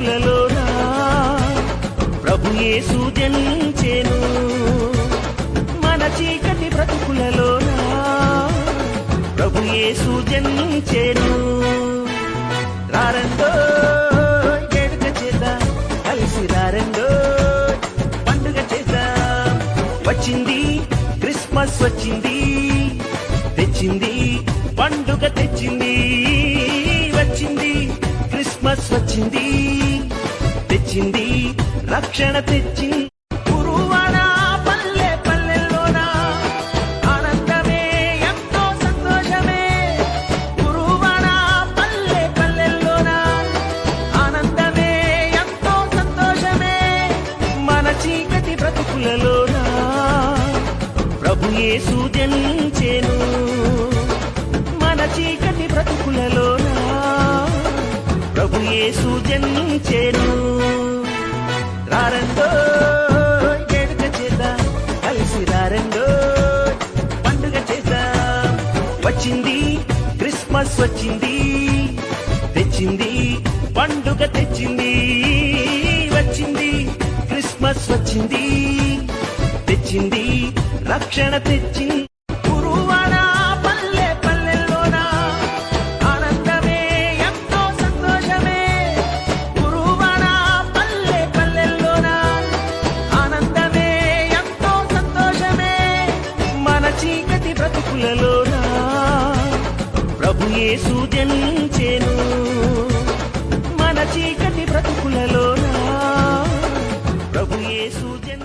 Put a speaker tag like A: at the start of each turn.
A: బ్రతుకులలోనా ప్రభు యేసు జనించెను. మన చీకటి బ్రతుకులలోనా ప్రభు యేసు జనించెను. రారండో వేడుక చేద్దాం, కలిసి రారండో పండుగ చేద్దాం. వచ్చింది క్రిస్మస్ వచ్చింది, తెచ్చింది పండుగ తెచ్చింది. వచ్చింది క్రిస్మస్ వచ్చింది, తెచ్చింది రక్షణ తెచ్చింది. గురువాడ పల్లె పల్లెల్లోన ఆనందమే ఎంతో సంతోషమే. గురువాడ పల్లె పల్లెల్లోన ఆనందమే ఎంతో సంతోషమే. మన చీకటి బ్రతుకులలోన ప్రభు యేసు జనించెను. మన చీకటి బ్రతుకులలోన ప్రభు యేసు జనించెను. రారండో వేడుక చేద్దాం, కలిసి రారండో పండుగ చేద్దాం. వచ్చింది క్రిస్మస్ వచ్చింది, తెచ్చింది పండుగ తెచ్చింది. వచ్చింది క్రిస్మస్ వచ్చింది, తెచ్చింది రక్షణ తెచ్చింది. గురువాడ పల్లె పల్లెల్లోన ఆనందమే ఎంతో సంతోషమే. గురువాడ పల్లె పల్లెల్లోన ఆనందమే ఎంతో సంతోషమే. మన చీకటి బ్రతుకులలోన ప్రభు యేసు జనించెను. మన చీకటి బ్రతుకులలోన ప్రభు యేసు జనించెను.